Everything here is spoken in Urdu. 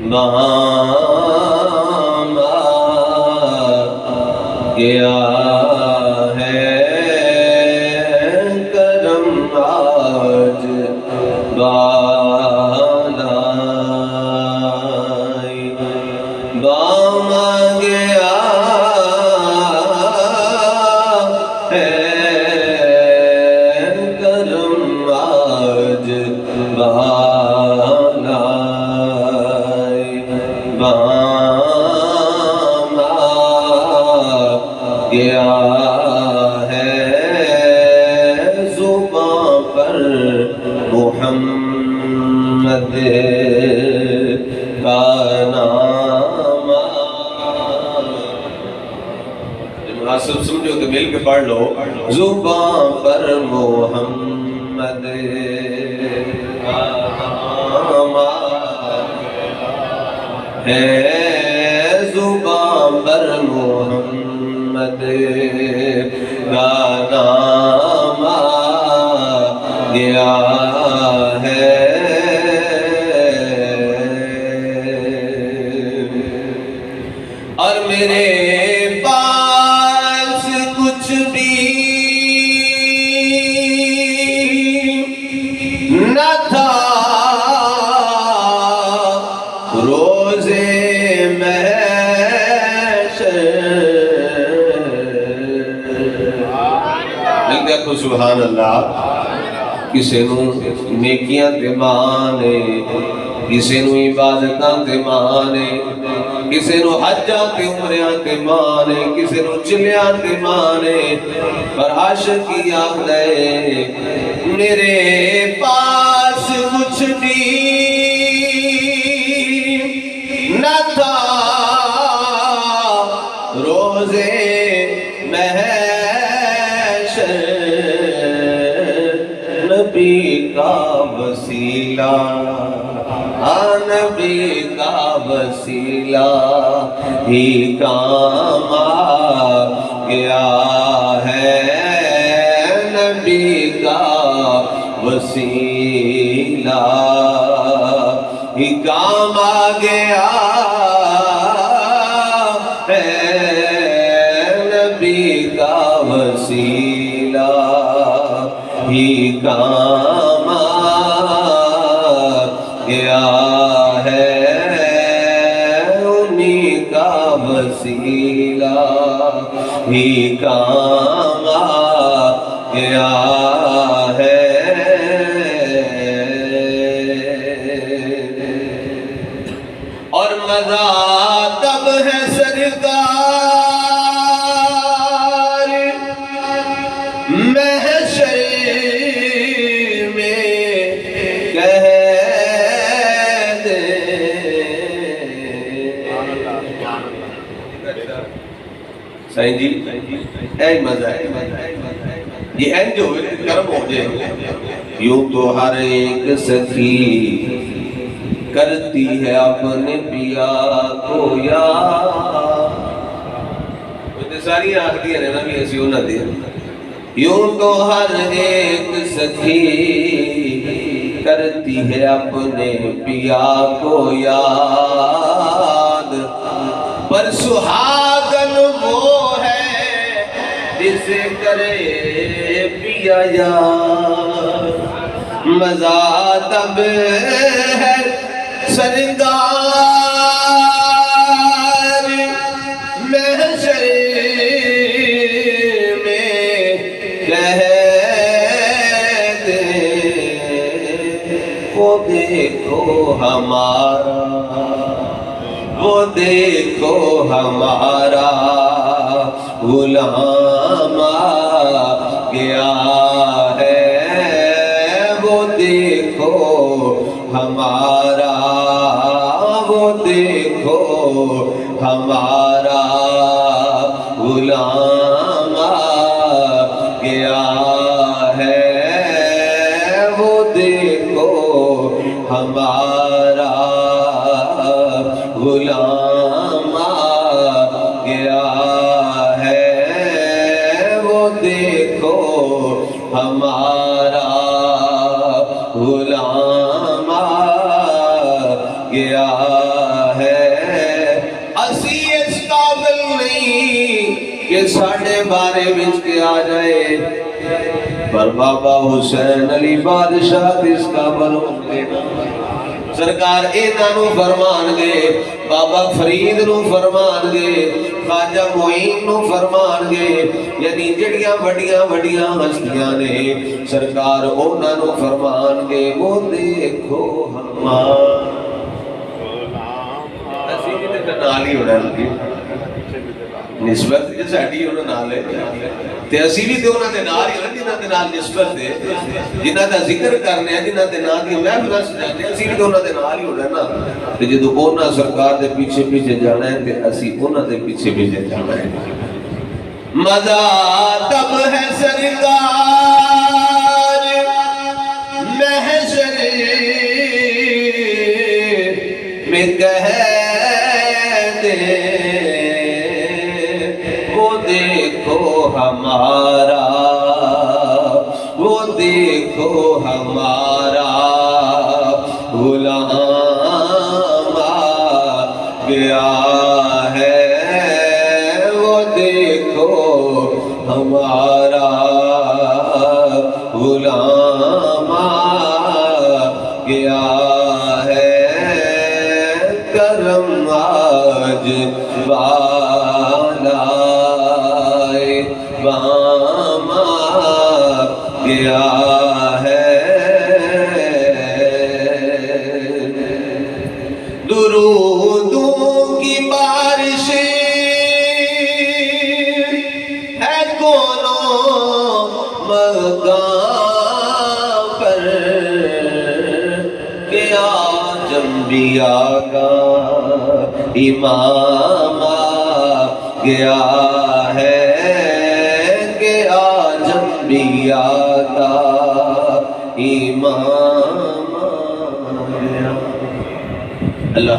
نام گیا ہے کرم آج بالائی بام گیا ہے کرم آج بالائی بام گیا ہے زباں پر محمد کا نام مناسب سمجھو کہ مل کے پڑھ لو زباں پر محمد کا نام ہے زباں پر محمد کا نام گیا ہے اور میرے پاس کچھ بھی نہ تھا روزے محشر دیکھو سبحان اللہ کسے نو نیکیاں تے مانے کسے نو عبادتاں تے مانے کسے نو حجاں تے عمریاں تے مانے کسے نو چلیاں تے مانے پر عاشق کی آخ دے میرے پاس کچھ بھی نہ تھا روزے محشر نبی کا وسیلہ نبی کا وسیلہ ہی کام آ گیا ہے نبی کا وسیلہ ہی کام آ گیا ہے نبی کا وسیلہ ہی کام آ گیا ہے انہی کا وسیلہ ہی کام آ گیا ہے اور مزہ تب ہے سرکار محشر میں کہہ دے سائن جی اے مزہ ہے یہ این جو کرم ہو جائے یوں تو ہر ایک سخی کرتی ہے اپنے پیا کو یاد ساری آخری ہے نا بھی ایسی ہونا دیا یوں تو ہر ایک سخی کرتی ہے اپنے پیا کو یاد پر سہاگن وہ ہے جسے کرے پیا یاد مزہ تب ہے سرکار محشر میں کہہ دے وہ دیکھو ہمارا وہ دیکھو ہمارا غلام آ گیا ہے وہ دیکھو ہمارا وہ دیکھو ہمارا غلام آ گیا ہے وہ دیکھو ہمارا غلام آ گیا ہے وہ دیکھو ہمارا غلام آ گیا ہے اسی اس قابل نہیں کہ ساڑھے بارے بچ کے آ جائے پر بابا حسین علی بادشاہ اس قابل ہوں گے سرکار اینانو فرمان گے بابا فرید نو فرمان گے خواجہ معین نو فرمان گے یعنی جڑیاں بڑیاں ہستیاں نے سرکار اونانو فرمان گے وہ دیکھو ہمارا اسی بھی تے نال ہی ہونا لگی نسبت جو ساڈی انہاں نال ہے تے اسی بھی تے انہاں دے نال ہی ہونا جنہاں دے نال نسبت ہے جنہاں دا ذکر کرنے ہیں جنہاں دے نال دی محفل سجانے اسی بھی تے انہاں دے نال ہی ہونا نا تے جدوں انہاں سرکار دے پیچھے جانا ہے تے اسی انہاں دے پیچھے جانا ہے مزہ تب ہے سرکار محشر میں کہہ دے وہ دیکھو ہمارا وہ دیکھو ہمارا غلام آ گیا ہے وہ دیکھو ہمارا غلام آ گیا ہے کرم آج والا بام آ گیا ہے درودوں کی بارش ہے کونوں مقام پر کہ آج انبیاء کا امام آ گیا ہے کہ آج انبیاء کا ایمان